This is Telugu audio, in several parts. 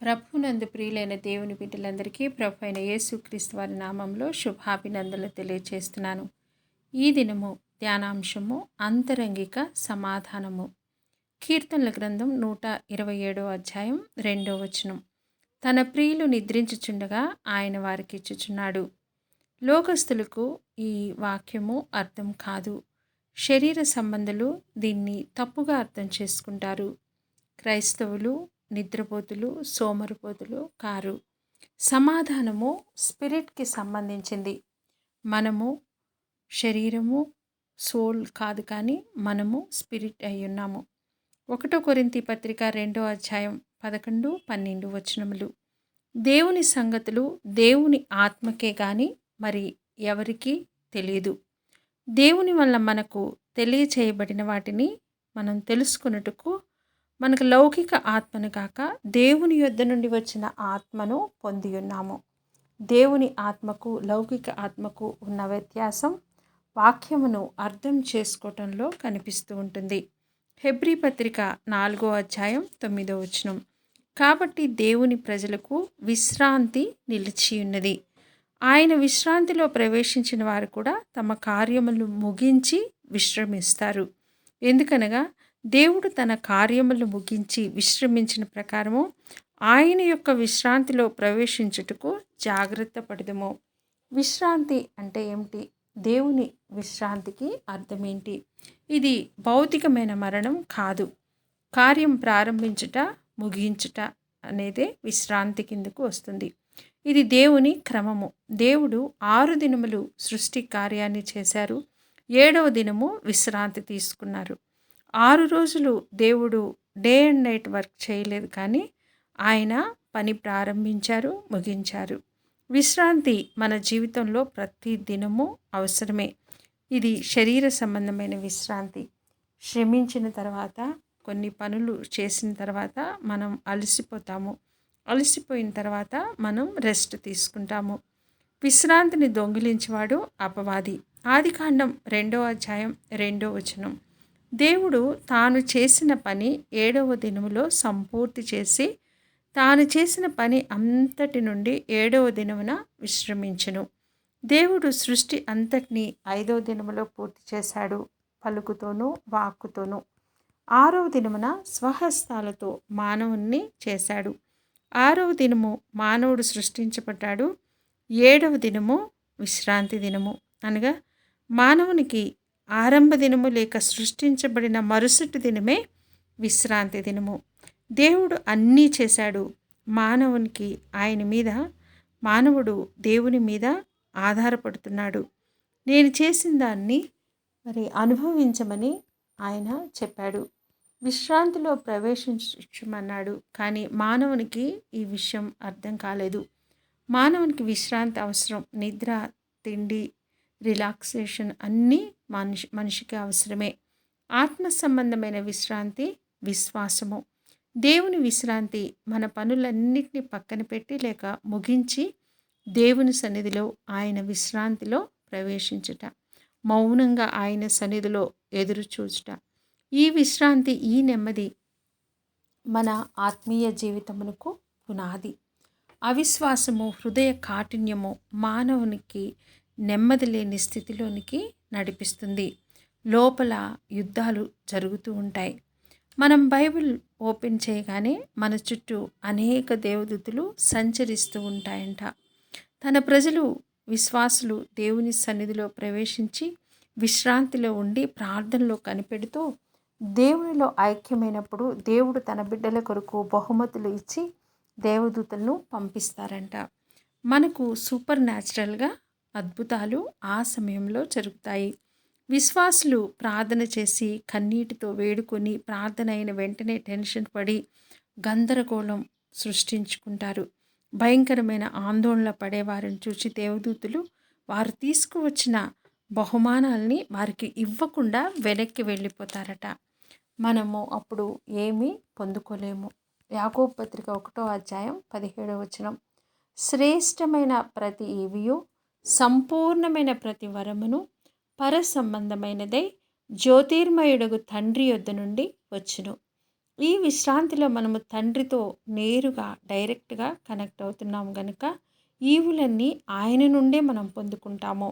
ప్రభువునందు ప్రియులైన దేవుని బిడ్డలందరికీ ప్రభు అయిన యేసుక్రీస్తు వారి నామంలో శుభాభినందనలు తెలియజేస్తున్నాను. ఈ దినము ధ్యానాంశము అంతరంగిక సమాధానము. కీర్తనల గ్రంథం 127 అధ్యాయం 2వ వచనం. తన ప్రియులు నిద్రించుచుండగా ఆయన వారికి ఇచ్చుచున్నాడు. లోకస్తులకు ఈ వాక్యము అర్థం కాదు. శరీర సంబంధులు దీన్ని తప్పుగా అర్థం చేసుకుంటారు. క్రైస్తవులు నిద్రపోతులు, సోమరిపోతులు కారు. సమాధానము స్పిరిట్కి సంబంధించింది. మనము శరీరము, సోల్ కాదు, కానీ మనము స్పిరిట్ అయి ఉన్నాము. 1 కొరింథీ పత్రిక 2వ అధ్యాయం 11, 12 వచనములు. దేవుని సంగతులు దేవుని ఆత్మకే గాని మరి ఎవరికీ తెలియదు. దేవుని వల్ల మనకు తెలియచేయబడిన వాటిని మనం తెలుసుకున్నట్టుకు మనకు లౌకిక ఆత్మను కాక దేవుని యొద్ద నుండి వచ్చిన ఆత్మను పొంది ఉన్నాము. దేవుని ఆత్మకు లౌకిక ఆత్మకు ఉన్న వ్యత్యాసం వాక్యమును అర్థం చేసుకోవటంలో కనిపిస్తూ ఉంటుంది. హెబ్రీ పత్రిక 4వ అధ్యాయం 9వ వచనం. కాబట్టి దేవుని ప్రజలకు విశ్రాంతి నిలిచి ఉన్నది. ఆయన విశ్రాంతిలో ప్రవేశించిన వారు కూడా తమ కార్యములు ముగించి విశ్రమిస్తారు. ఎందుకనగా దేవుడు తన కార్యములు ముగించి విశ్రమించిన ప్రకారము ఆయన యొక్క విశ్రాంతిలో ప్రవేశించుటకు జాగ్రత్త పడదము. విశ్రాంతి అంటే ఏమిటి? దేవుని విశ్రాంతికి అర్థం ఏంటి? ఇది భౌతికమైన మరణం కాదు. కార్యం ప్రారంభించుట, ముగించుట అనేదే విశ్రాంతి కిందకు వస్తుంది. ఇది దేవుని క్రమము. దేవుడు 6 దినములు సృష్టి కార్యాన్ని చేశారు. 7వ దినము విశ్రాంతి తీసుకున్నారు. 6 రోజులు దేవుడు డే అండ్ నైట్ వర్క్ చేయలేదు, కానీ ఆయన పని ప్రారంభించారు, ముగించారు. విశ్రాంతి మన జీవితంలో ప్రతి దినము అవసరమే. ఇది శరీర సంబంధమైన విశ్రాంతి. శ్రమించిన తర్వాత, కొన్ని పనులు చేసిన తర్వాత మనం అలసిపోతాము. అలసిపోయిన తర్వాత మనం రెస్ట్ తీసుకుంటాము. విశ్రాంతిని దొంగిలించేవాడు అపవాది. ఆదికాండం 2వ అధ్యాయం 2వ వచనం. దేవుడు తాను చేసిన పని 7వ దినములో సంపూర్తి చేసి తాను చేసిన పని అంతటి నుండి 7వ దినమున విశ్రమించెను. దేవుడు సృష్టి అంతటినీ 5వ దినములో పూర్తి చేశాడు, పలుకుతోనూ వాక్కుతోనూ. 6వ దినమున స్వహస్తాలతో మానవుణ్ణి చేశాడు. 6వ దినము మానవుడు సృష్టించబడ్డాడు. 7వ దినము విశ్రాంతి దినము, అనగా మానవునికి ఆరంభ దినము లేక సృష్టించబడిన మరుసటి దినమే విశ్రాంతి దినము. దేవుడు అన్నీ చేశాడు. మానవునికి మానవుడు దేవుని మీద ఆధారపడుతున్నాడు. నేను చేసిన దాన్ని అనుభవించమని ఆయన చెప్పాడు. విశ్రాంతిలో ప్రవేశించమన్నాడు. కానీ మానవునికి ఈ విషయం అర్థం కాలేదు. మానవునికి విశ్రాంతి అవసరం. నిద్ర, తిండి, రిలాక్సేషన్ అన్నీ మనిషికి అవసరమే. ఆత్మ సంబంధమైన విశ్రాంతి విశ్వాసము. దేవుని విశ్రాంతి మన పనులన్నిటినీ పక్కన పెట్టి లేక ముగించి దేవుని సన్నిధిలో ఆయన విశ్రాంతిలో ప్రవేశించుట, మౌనంగా ఆయన సన్నిధిలో ఎదురు చూచుట. ఈ విశ్రాంతి, ఈ నెమ్మది మన ఆత్మీయ జీవితమునకు పునాది. అవిశ్వాసము, హృదయ కాఠిన్యము మానవునికి నెమ్మది లేని స్థితిలోనికి నడిపిస్తుంది. లోపల యుద్ధాలు జరుగుతూ ఉంటాయి. మనం బైబిల్ ఓపెన్ చేయగానే మన చుట్టూ అనేక దేవదూతలు సంచరిస్తూ ఉంటాయంట. తన ప్రజలు, విశ్వాసులు దేవుని సన్నిధిలో ప్రవేశించి విశ్రాంతిలో ఉండి ప్రార్థనలో కనిపెడుతూ దేవునిలో ఐక్యమైనప్పుడు దేవుడు తన బిడ్డల కొరకు బహుమతులు ఇచ్చి దేవదూతలను పంపిస్తారంట. మనకు సూపర్ న్యాచురల్గా అద్భుతాలు ఆ సమయంలో జరుగుతాయి. విశ్వాసులు ప్రార్థన చేసి కన్నీటితో వేడుకొని ప్రార్థన అయిన వెంటనే టెన్షన్ పడి గందరగోళం సృష్టించుకుంటారు. భయంకరమైన ఆందోళన పడేవారిని చూసి దేవదూతలు వారు తీసుకువచ్చిన బహుమానాల్ని వారికి ఇవ్వకుండా వెనక్కి వెళ్ళిపోతారట. మనము అప్పుడు ఏమీ పొందుకోలేము. యాకోబు పత్రిక 1వ అధ్యాయం 17వ వచనం. శ్రేష్టమైన ప్రతి ఈవియు సంపూర్ణమైన ప్రతి వరమును పరసంబంధమైనదై జ్యోతిర్మయుడగు తండ్రి యొద్ద నుండి వచ్చును. ఈ విశ్రాంతిలో మనము తండ్రితో నేరుగా డైరెక్ట్గా కనెక్ట్ అవుతున్నాం కనుక ఈవులన్నీ ఆయన నుండే మనం పొందుకుంటాము.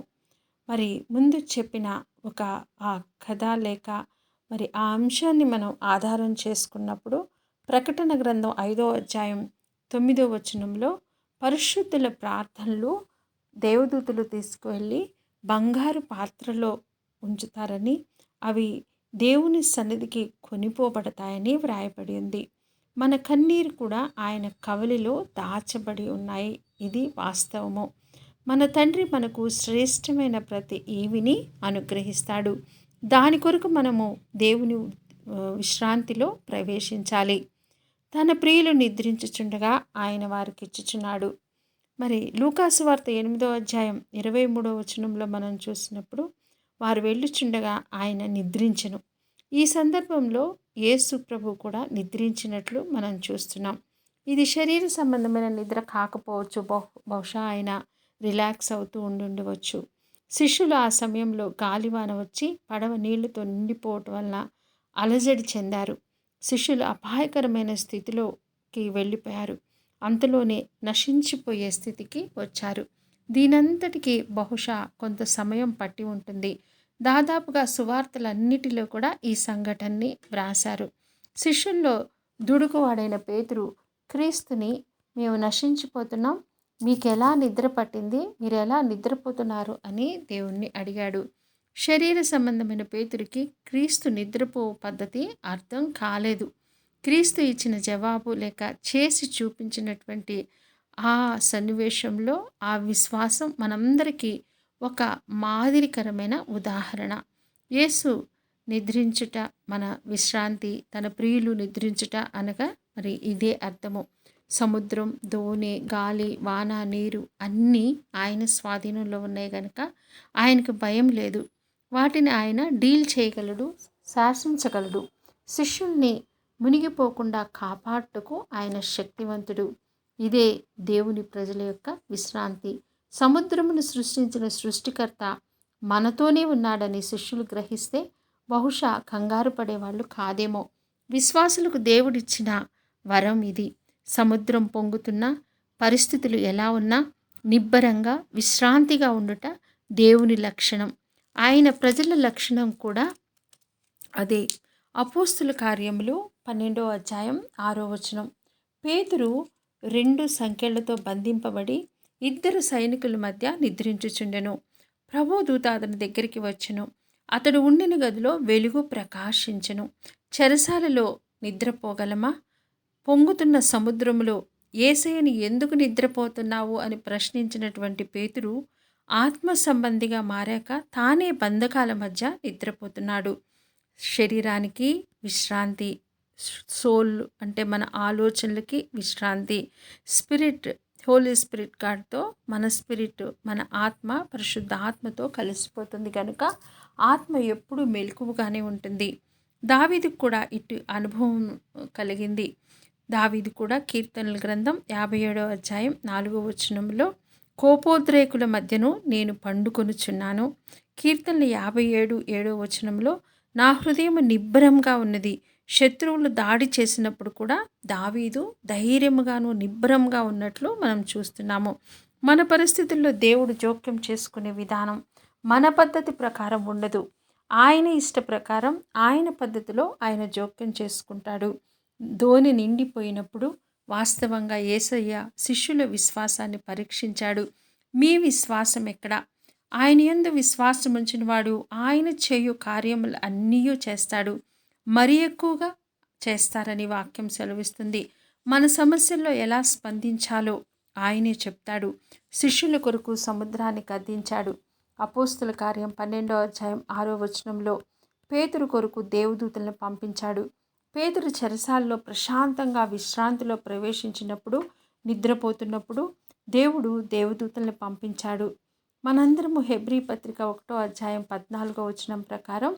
మరి ముందు చెప్పిన ఒక ఆ కథ లేక మరి ఆ అంశాన్ని మనం ఆధారం చేసుకున్నప్పుడు ప్రకటన గ్రంథం 5వ అధ్యాయం 9వ వచనంలో పరిశుద్ధుల ప్రార్థనలు దేవదూతలు తీసుకువెళ్ళి బంగారు పాత్రలో ఉంచుతారని, అవి దేవుని సన్నిధికి కొనిపోబడతాయని వ్రాయబడి ఉంది. మన కన్నీరు కూడా ఆయన కవలిలో దాచబడి ఉన్నాయి. ఇది వాస్తవము. మన తండ్రి మనకు శ్రేష్టమైన ప్రతి ఈవిని అనుగ్రహిస్తాడు. దాని కొరకు మనము దేవుని విశ్రాంతిలో ప్రవేశించాలి. తన ప్రియులు నిద్రించుచుండగా ఆయన వారికి ఇచ్చుచున్నాడు. మరి లూకాసు వార్త 8వ అధ్యాయం 23వ వచనంలో మనం చూసినప్పుడు వారు వెళ్ళుచుండగా ఆయన నిద్రించెను. ఈ సందర్భంలో యేసు ప్రభు కూడా నిద్రించినట్లు మనం చూస్తున్నాం. ఇది శరీర సంబంధమైన నిద్ర కాకపోవచ్చు. బహుశా ఆయన రిలాక్స్ అవుతూ ఉండవచ్చు. శిష్యులు ఆ సమయంలో గాలివాన వచ్చి పడవ నీళ్లతో నిండిపోవటం వలన అలజడి చెందారు. శిష్యులు అపాయకరమైన స్థితిలోకి వెళ్ళిపోయారు. అంతలోనే నశించిపోయే స్థితికి వచ్చారు. దీనంతటికీ బహుశా కొంత సమయం పట్టి ఉంటుంది. దాదాపుగా సువార్తలన్నిటిలో కూడా ఈ సంఘటనని వ్రాశారు. శిష్యుల్లో దుడుకువాడైన పేతురు క్రీస్తుని, మేము నశించిపోతున్నాం, మీకు ఎలా నిద్ర పట్టింది, మీరు ఎలా నిద్రపోతున్నారు అని దేవుణ్ణి అడిగాడు. శరీర సంబంధమైన పేతురికి క్రీస్తు నిద్రపో పద్ధతి అర్థం కాలేదు. క్రీస్తు ఇచ్చిన జవాబు లేక చేసి చూపించినటువంటి ఆ సన్నివేశంలో ఆ విశ్వాసం మనందరికీ ఒక మాదిరికరమైన ఉదాహరణ. యేసు నిద్రించుట మన విశ్రాంతి, తన ప్రియులు నిద్రించుట అనగా మరి ఇదే అర్థము. సముద్రం, దోణి, గాలి, వాన, నీరు అన్నీ ఆయన స్వాధీనంలో ఉన్నాయి కనుక ఆయనకు భయం లేదు. వాటిని ఆయన డీల్ చేయగలడు, శాసించగలడు. శిష్యుల్ని మునిగిపోకుండా కాపాడుటకు ఆయన శక్తివంతుడు. ఇదే దేవుని ప్రజల యొక్క విశ్రాంతి. సముద్రమును సృష్టించిన సృష్టికర్త మనతోనే ఉన్నాడని శిష్యులు గ్రహిస్తే బహుశా కంగారు పడేవాళ్ళు కాదేమో. విశ్వాసులకు దేవుడిచ్చిన వరం ఇది. సముద్రం పొంగుతున్న పరిస్థితులు ఎలా ఉన్నా నిబ్బరంగా విశ్రాంతిగా ఉండుట దేవుని లక్షణం. ఆయన ప్రజల లక్షణం కూడా అదే. అపోస్తుల కార్యములు 12వ అధ్యాయం 6వ వచనం. పేతురు 2 సంకెళ్లతో బంధింపబడి 2 సైనికుల మధ్య నిద్రించుచుండెను. ప్రభుదూత అతని దగ్గరికి వచ్చెను. అతడు ఉండిన గదిలో వెలుగు ప్రకాశించెను. చెరసాలలో నిద్రపోగలమా? పొంగుతున్న సముద్రములో యేసయ్యని ఎందుకు నిద్రపోతున్నావు అని ప్రశ్నించినటువంటి పేతురు ఆత్మ సంబంధిగా మారాక తానే బంధకాల మధ్య నిద్రపోతున్నాడు. శరీరానికి విశ్రాంతి, సోల్ అంటే మన ఆలోచనలకి విశ్రాంతి, స్పిరిట్, హోలీ స్పిరిట్ గాడ్తో మన స్పిరిట్, మన ఆత్మ పరిశుద్ధ ఆత్మతో కలిసిపోతుంది కనుక ఆత్మ ఎప్పుడు మెలకువగానే ఉంటుంది. దావీదుకు కూడా ఇటు అనుభవం కలిగింది. దావీదు కూడా కీర్తనల గ్రంథం 57వ అధ్యాయం 4వ వచనంలో కోపోద్రేకుల మధ్యను నేను పండుకొనుచున్నాను. కీర్తనలు 57:7వ వచనంలో నా హృదయం నిబ్బరంగా ఉన్నది. శత్రువులు దాడి చేసినప్పుడు కూడా దావీదు ధైర్యంగాను నిబ్బరంగా ఉన్నట్లు మనం చూస్తున్నాము. మన పరిస్థితుల్లో దేవుడు జోక్యం చేసుకునే విధానం మన పద్ధతి ప్రకారం ఉండదు. ఆయన ఇష్ట ప్రకారం ఆయన పద్ధతిలో ఆయన జోక్యం చేసుకుంటాడు. ధోని నిండిపోయినప్పుడు వాస్తవంగా యేసయ్య శిష్యుల విశ్వాసాన్ని పరీక్షించాడు. మీ విశ్వాసం ఎక్కడ? ఆయన యందు విశ్వాసం ఉంచిన వాడు ఆయన చేయు కార్యములు అన్నీ చేస్తాడు, మరి ఎక్కువగా చేస్తారని వాక్యం సెలవిస్తుంది. మన సమస్యల్లో ఎలా స్పందించాలో ఆయనే చెప్తాడు. శిష్యుల కొరకు సముద్రాన్ని గద్దించాడు. అపోస్తుల కార్యం 12వ అధ్యాయం 6వ వచనంలో పేతురు కొరకు దేవదూతలను పంపించాడు. పేతురు చెరసాలలో ప్రశాంతంగా విశ్రాంతిలో ప్రవేశించినప్పుడు, నిద్రపోతున్నప్పుడు దేవుడు దేవదూతలను పంపించాడు. మనందరము హెబ్రీ పత్రిక 1వ అధ్యాయం 14వ వచనం ప్రకారం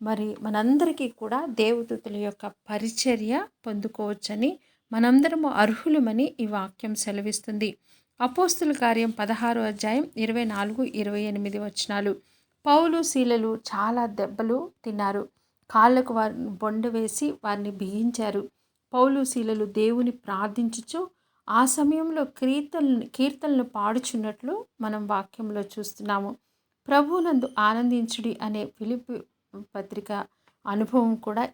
మరి మనందరికీ కూడా దేవదూతల యొక్క పరిచర్య పొందుకోవచ్చని, మనందరము అర్హులమని ఈ వాక్యం సెలవిస్తుంది. అపోస్తుల కార్యం 16వ అధ్యాయం 24-28 వచనాలు. పౌలు, సీలలు చాలా దెబ్బలు తిన్నారు. కాళ్ళకు వారిని బొండ వేసి వారిని బిగించారు. పౌలు శీలలు దేవుని ప్రార్థించుచు ఆ సమయంలో కీర్తనలు పాడుచున్నట్లు మనం వాక్యంలో చూస్తున్నాము. ప్రభువునందు ఆనందించుడి అనే ఫిలిప్పీ పత్రిక అనుభవం కూడా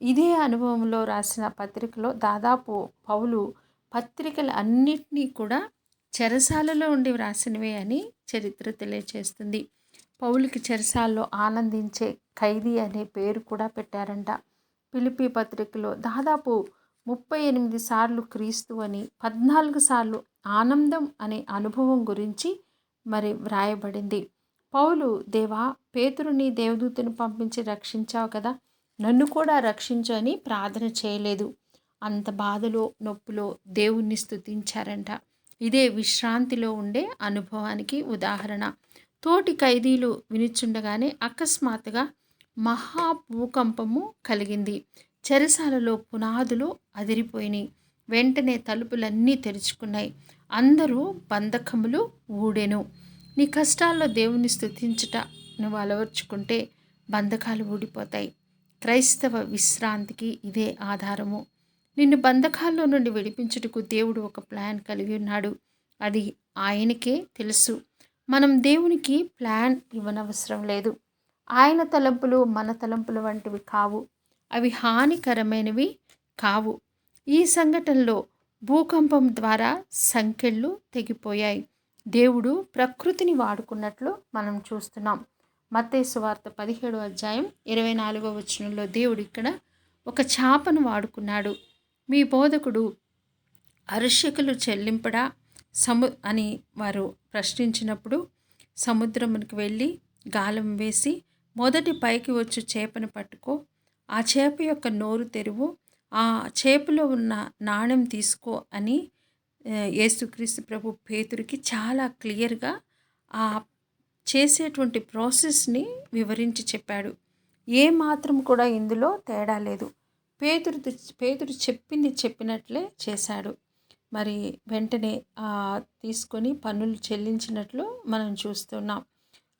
ఇదే అనుభవంలో రాసిన పత్రికలో దాదాపు పౌలు పత్రికలు అన్నిటినీ కూడా చెరసాలలో ఉండి వ్రాసినవే అని చరిత్ర తెలియచేస్తుంది. పౌలుకి చెరసాల్లో ఆనందించే ఖైదీ అనే పేరు కూడా పెట్టారంట. ఫిలిప్పీ పత్రికలో దాదాపు 38 సార్లు క్రీస్తు అని, 14 సార్లు ఆనందం అనే అనుభవం గురించి మరి వ్రాయబడింది. పౌలు, దేవా, పేతురుని దేవదూతను పంపించి రక్షించావు కదా, నన్ను కూడా రక్షించు అని ప్రార్థన చేయలేదు. అంత బాధలో నొప్పిలో దేవుణ్ణి స్తుతించారంట. ఇదే విశ్రాంతిలో ఉండే అనుభవానికి ఉదాహరణ. తోటి ఖైదీలు వినిచుండగానే అకస్మాత్తుగా మహాభూకంపము కలిగింది. చెరసాలలో పునాదులు అదిరిపోయినాయి. వెంటనే తలుపులన్నీ తెరుచుకున్నాయి. అందరూ బంధకములు ఊడెను. నీ కష్టాల్లో దేవుని స్తుతించుట నువ్వు అలవర్చుకుంటే బంధకాలు ఊడిపోతాయి. క్రైస్తవ విశ్రాంతికి ఇదే ఆధారము. నిన్ను బంధకాల్లో నుండి విడిపించుటకు దేవుడు ఒక ప్లాన్ కలిగి ఉన్నాడు. అది ఆయనకే తెలుసు. మనం దేవునికి ప్లాన్ ఇవ్వనవసరం లేదు. ఆయన తలంపులు మన తలంపుల వంటివి కావు. అవి హానికరమైనవి కావు. ఈ సంఘటనలో భూకంపం ద్వారా సంకెళ్ళు తెగిపోయాయి. దేవుడు ప్రకృతిని వాడుకున్నట్లు మనం చూస్తున్నాం. మత్తయి సువార్త 17వ అధ్యాయం 24వ వచనంలో దేవుడు ఇక్కడ ఒక చాపను వాడుకున్నాడు. మీ బోధకుడు అర్షకులు చెల్లింపడా అని వారు ప్రశ్నించినప్పుడు సముద్రమునికి వెళ్ళి గాలం వేసి మొదటి పైకి వచ్చు చేపను పట్టుకో, ఆ చేప యొక్క నోరు తెరువు, ఆ చేపలో ఉన్న నాణెం తీసుకో అని యేసుక్రీస్తు ప్రభు పేతురికి చాలా క్లియర్గా ఆ చేసేటువంటి ప్రాసెస్ని వివరించి చెప్పాడు. ఏ మాత్రం కూడా ఇందులో తేడా లేదు. పేతురు చెప్పింది చెప్పినట్లే చేశాడు. మరి వెంటనే తీసుకొని పన్నులు చెల్లించినట్లు మనం చూస్తున్నాం.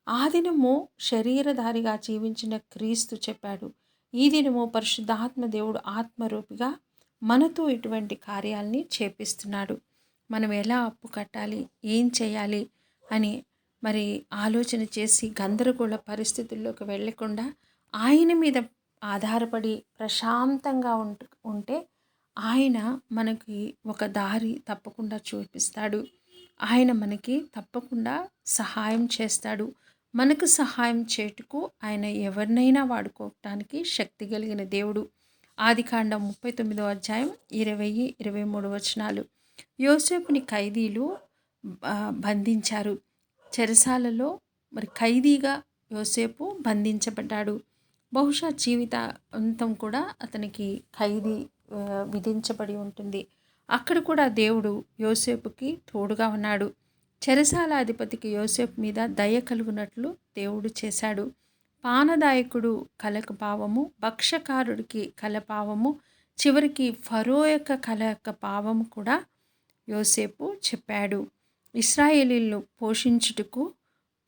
ఆ దినము శరీరధారిగా జీవించిన క్రీస్తు చెప్పాడు. ఈ దినము పరిశుద్ధాత్మ దేవుడు ఆత్మరూపిగా మనతో ఇటువంటి కార్యాలని చేపిస్తున్నాడు. మనం ఎలా అప్పు కట్టాలి, ఏం చేయాలి అని మరి ఆలోచన చేసి గందరగోళ పరిస్థితుల్లోకి వెళ్ళకుండా ఆయన మీద ఆధారపడి ప్రశాంతంగా ఉంటే ఆయన మనకి ఒక దారి తప్పకుండా చూపిస్తాడు. ఆయన మనకి తప్పకుండా సహాయం చేస్తాడు. మనకు సహాయం చేటుకు ఆయన ఎవరినైనా వాడుకోవటానికి శక్తి కలిగిన దేవుడు. ఆదికాండం 39వ అధ్యాయం 20-23 వచనాలు. యోసేపుని ఖైదీలు బంధించారు. చెరసాలలో మరి ఖైదీగా యోసేపు బంధించబడ్డాడు. బహుశా జీవితాంతం కూడా అతనికి ఖైదీ విధించబడి ఉంటుంది. అక్కడ కూడా దేవుడు యోసేపుకి తోడుగా ఉన్నాడు. చెరసాల అధిపతికి యోసేపు మీద దయ కలుగునట్లు దేవుడు చేశాడు. పానదాయకుడు కలక పావము, భక్షకారుడికి కల పావము, చివరికి ఫరో యొక్క కల యొక్క పావము కూడా యోసేపు చెప్పాడు. ఇశ్రాయేలీలను పోషించుటకు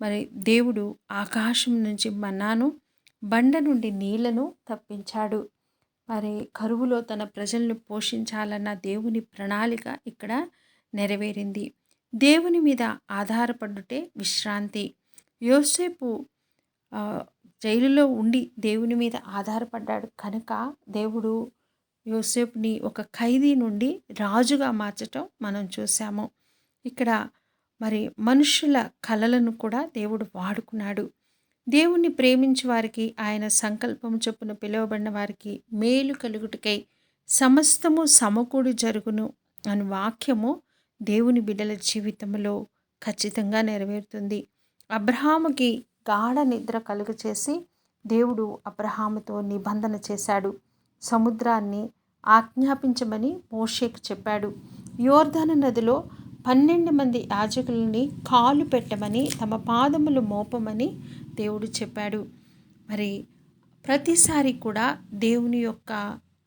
మరి దేవుడు ఆకాశం నుంచి మన్నాను, బండ నుండి నీళ్లను తప్పించాడు. మరి కరువులో తన ప్రజలను పోషించాలన్న దేవుని ప్రణాళిక ఇక్కడ నెరవేరింది. దేవుని మీద ఆధారపడుటే విశ్రాంతి. యోసేపు జైలులో ఉండి దేవుని మీద ఆధారపడ్డాడు కనుక దేవుడు యోసేపుని ఒక ఖైదీ నుండి రాజుగా మార్చటం మనం చూసాము. ఇక్కడ మరి మనుషుల కలలను కూడా దేవుడు వాడుకున్నాడు. దేవుణ్ణి ప్రేమించి వారికి, ఆయన సంకల్పం చొప్పున పిలువబడిన వారికి మేలు కలుగుటకై సమస్తము సమకూడి జరుగును అని వాక్యము దేవుని బిడ్డల జీవితంలో ఖచ్చితంగా నెరవేరుతుంది. అబ్రహాముకి గాఢ నిద్ర కలుగ చేసి దేవుడు అబ్రహాముతో నిబంధన చేశాడు. సముద్రాన్ని ఆజ్ఞాపించమని మోషేకు చెప్పాడు. యోర్దాను నదిలో 12 మంది యాజకులని కాలు పెట్టమని, తమ పాదములు మోపమని దేవుడు చెప్పాడు. మరి ప్రతిసారి కూడా దేవుని యొక్క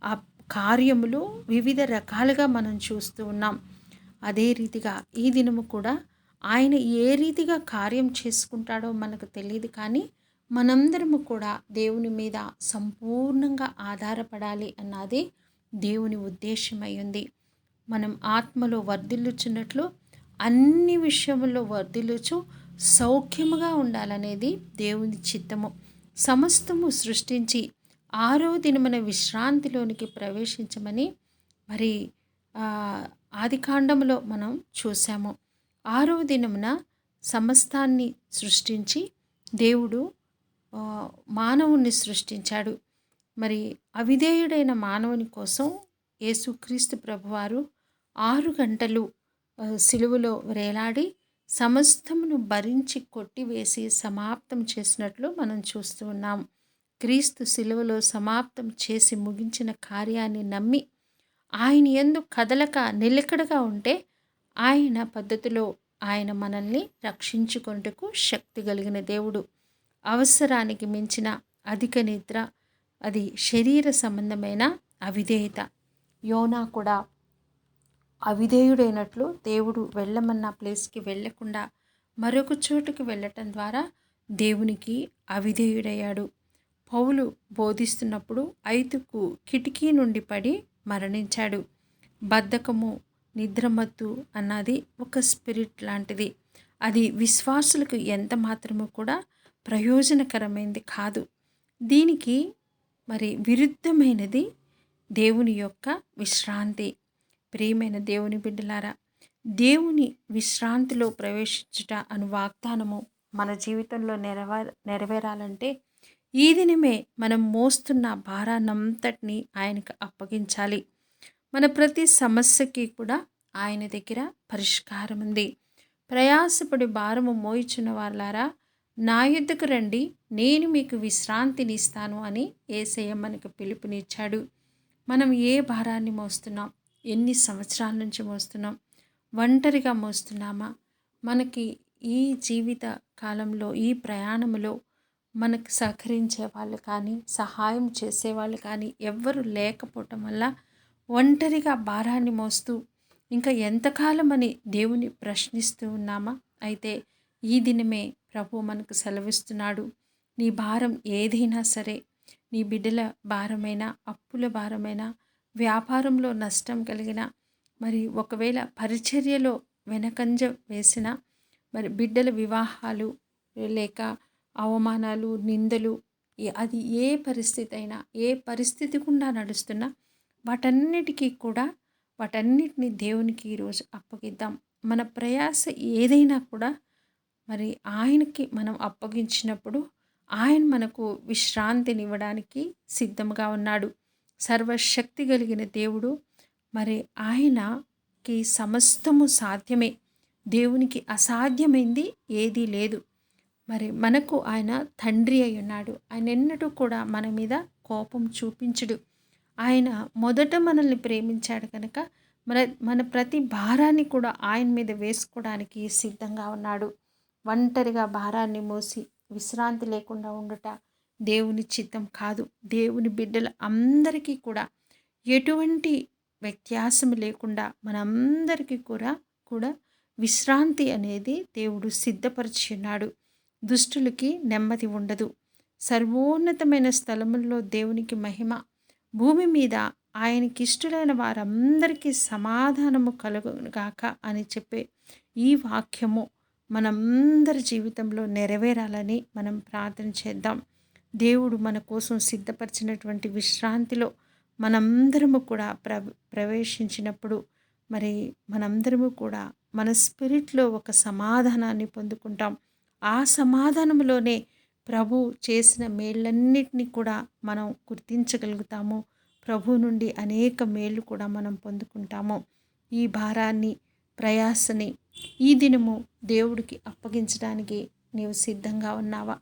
ఆ కార్యములు వివిధ రకాలుగా మనం చూస్తూ ఉన్నాం. అదే రీతిగా ఈ దినము కూడా ఆయన ఏ రీతిగా కార్యం చేసుకుంటాడో మనకు తెలియదు, కానీ మనందరము కూడా దేవుని మీద సంపూర్ణంగా ఆధారపడాలి అన్నది దేవుని ఉద్దేశమై ఉంది. మనం ఆత్మలో వర్ధిల్లుచున్నట్లు అన్ని విషయముల్లో వర్ధిల్లుచు సౌఖ్యముగా ఉండాలనేది దేవుని చిత్తము. సమస్తము సృష్టించి 6వ దినమున విశ్రాంతిలోనికి ప్రవేశించమని మరి ఆదికాండములో మనం చూసాము. 6వ దినమున సమస్తాన్ని సృష్టించి దేవుడు మానవుణ్ణి సృష్టించాడు. మరి అవిధేయుడైన మానవుని కోసం యేసుక్రీస్తు ప్రభువారు 6 గంటలు సిలువలో వేలాడి సమస్తమును భరించి కొట్టివేసి సమాప్తం చేసినట్లు మనం చూస్తూ ఉన్నాం. క్రీస్తు సిలువలో సమాప్తం చేసి ముగించిన కార్యాన్ని నమ్మి ఆయన యందు కదలక నిలకడగా ఉంటే ఆయన పద్ధతిలో ఆయన మనల్ని రక్షించుకొనుటకు శక్తి కలిగిన దేవుడు. అవసరానికి మించిన అధిక నిద్ర అది శరీర సంబంధమైన అవిధేయత. యోనా కూడా అవిధేయుడైనట్లు దేవుడు వెళ్ళమన్న ప్లేస్కి వెళ్ళకుండా మరొక చోటుకి వెళ్ళటం ద్వారా దేవునికి అవిధేయుడయ్యాడు. పౌలు బోధిస్తున్నప్పుడు ఐతుకు కిటికీ నుండి పడి మరణించాడు. బద్ధకము, నిద్రమత్తు అన్నది ఒక స్పిరిట్ లాంటిది. అది విశ్వాసులకు ఎంత మాత్రము కూడా ప్రయోజనకరమైనది కాదు. దీనికి మరి విరుద్ధమైనది దేవుని యొక్క విశ్రాంతి. ప్రియమైన దేవుని బిడ్డలారా, దేవుని విశ్రాంతిలో ప్రవేశించుట అను వాగ్దానము మన జీవితంలో నెరవేరాలంటే ఈ దినమే మనం మోస్తున్న భారాన్నంతటిని ఆయనకు అప్పగించాలి. మన ప్రతి సమస్యకి కూడా ఆయన దగ్గర పరిష్కారం ఉంది. ప్రయాసపడి భారము మోయిచున్న వాళ్ళారా, నా యొద్దకు రండి, నేను మీకు విశ్రాంతిని ఇస్తాను అని యేసయ్య మనకు పిలుపునిచ్చాడు. మనం ఏ భారాన్ని మోస్తున్నాం? ఎన్ని సంవత్సరాల నుంచి మోస్తున్నాం? ఒంటరిగా మోస్తున్నామా? మనకి ఈ జీవిత కాలంలో ఈ ప్రయాణంలో మనకు సహకరించే వాళ్ళు కానీ సహాయం చేసేవాళ్ళు కానీ ఎవ్వరు లేకపోవటం వల్ల ఒంటరిగా భారాన్ని మోస్తూ ఇంకా ఎంతకాలం అని దేవుని ప్రశ్నిస్తూ ఉన్నామా? అయితే ఈ దినమే ప్రభు మనకు సెలవిస్తున్నాడు. నీ భారం ఏదైనా సరే, నీ బిడ్డల భారమైన, అప్పుల భారమైన, వ్యాపారంలో నష్టం కలిగిన, మరి ఒకవేళ పరిచర్యలో వెనకంజ వేసిన, మరి బిడ్డల వివాహాలు లేక అవమానాలు, నిందలు, అది ఏ పరిస్థితి అయినా, ఏ పరిస్థితి గుండా నడుస్తున్నా వాటన్నిటిని దేవునికి ఈరోజు అప్పగిద్దాం. మన ప్రయాస ఏదైనా కూడా మరి ఆయనకి మనం అప్పగించినప్పుడు ఆయన మనకు విశ్రాంతినివ్వడానికి సిద్ధంగా ఉన్నాడు. సర్వశక్తి కలిగిన దేవుడు. మరి ఆయనకి సమస్తము సాధ్యమే. దేవునికి అసాధ్యమైంది ఏదీ లేదు. మరి మనకు ఆయన తండ్రి అయి ఉన్నాడు. ఆయన ఎన్నడూ కూడా మన మీద కోపం చూపించడు. ఆయన మొదట మనల్ని ప్రేమించాడు కనుక మన ప్రతి భారాన్ని కూడా ఆయన మీద వేసుకోవడానికి సిద్ధంగా ఉన్నాడు. ఒంటరిగా భారాన్ని మోసి విశ్రాంతి లేకుండా ఉండుట దేవుని చిత్తం కాదు. దేవుని బిడ్డల అందరికీ కూడా ఎటువంటి వ్యత్యాసం లేకుండా మనందరికీ కూడా విశ్రాంతి అనేది దేవుడు సిద్ధపరిచి ఉన్నాడు. దుష్టులకి నెమ్మది ఉండదు. సర్వోన్నతమైన స్థలముల్లో దేవునికి మహిమ, భూమి మీద ఆయనకిష్టులైన వారందరికీ సమాధానము కలుగుగాక అని చెప్పే ఈ వాక్యము మనందరి జీవితంలో నెరవేరాలని మనం ప్రార్థన చేద్దాం. దేవుడు మన కోసం సిద్ధపరిచినటువంటి విశ్రాంతిలో మనందరము కూడా ప్రవేశించినప్పుడు మరి మనందరము కూడా మన స్పిరిట్లో ఒక సమాధానాన్ని పొందుకుంటాం. ఆ సమాధానంలోనే ప్రభు చేసిన మేళ్ళన్నిటినీ కూడా మనం గుర్తించగలుగుతాము. ప్రభు నుండి అనేక మేళ్ళు కూడా మనం పొందుకుంటాము. ఈ భారాన్ని, ప్రయాసని ఈ దినము దేవుడికి అప్పగించడానికి నీవు సిద్ధంగా ఉన్నావా?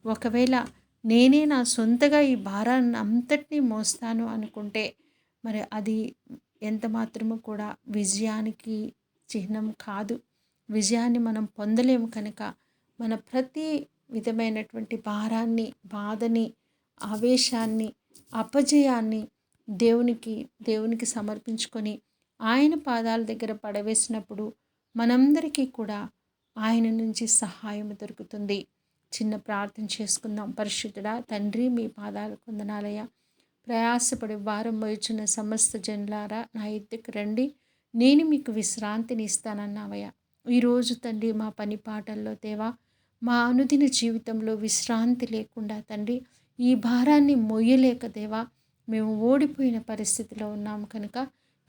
ఒకవేళ నేనే నా సొంతగా ఈ భారాన్ని అంతటినీ మోస్తాను అనుకుంటే మరి అది ఎంత మాత్రము కూడా విజయానికి చిహ్నం కాదు. విజయాన్ని మనం పొందలేము కనుక మన ప్రతి విధమైనటువంటి భారాన్ని, బాధని, ఆవేశాన్ని, అపజయాన్ని దేవునికి సమర్పించుకొని ఆయన పాదాల దగ్గర పడవేసినప్పుడు మనందరికీ కూడా ఆయన నుంచి సహాయం దొరుకుతుంది. చిన్న ప్రార్థన చేసుకుందాం. పరిశుద్ధుడా తండ్రి, మీ పాదాలకు వందనాలయ్యా. ప్రయాసపడి భారం మోయుచున్న సమస్త జనులారా నా ఎద్దుకు రండి, నేను మీకు విశ్రాంతిని ఇస్తానన్నావయ్యా. ఈరోజు తండ్రి మా పని పాటల్లో దేవా, మా అనుదిన జీవితంలో విశ్రాంతి లేకుండా తండ్రి ఈ భారాన్ని మొయ్యలేక దేవా మేము ఓడిపోయిన పరిస్థితిలో ఉన్నాము కనుక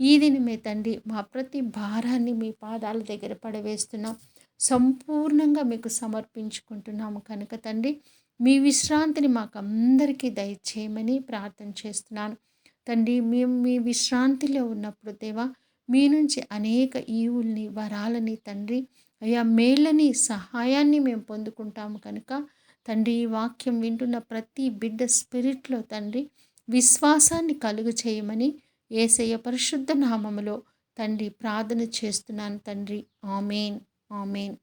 ఈ దినమే తండ్రి మా ప్రతి భారాన్ని మీ పాదాల దగ్గర పడవేస్తున్నాం, సంపూర్ణంగా మీకు సమర్పించుకుంటున్నాము కనుక తండ్రి మీ విశ్రాంతిని మాకు అందరికీ దయచేయమని ప్రార్థన చేస్తున్నాను. తండ్రి మేము మీ విశ్రాంతిలో ఉన్నప్పుడు దేవా మీ నుంచి అనేక ఈవుల్ని, వరాలని తండ్రి అయ్యా మేళ్ళని, సహాయాన్ని మేము పొందుకుంటాము కనుక తండ్రి ఈ వాక్యం వింటున్న ప్రతి బిడ్డ స్పిరిట్లో తండ్రి విశ్వాసాన్ని కలుగు చేయమని యేసయ్య పరిశుద్ధ నామములో తండ్రి ప్రార్థన చేస్తున్నాను తండ్రి. ఆమేన్, ఆమేన్.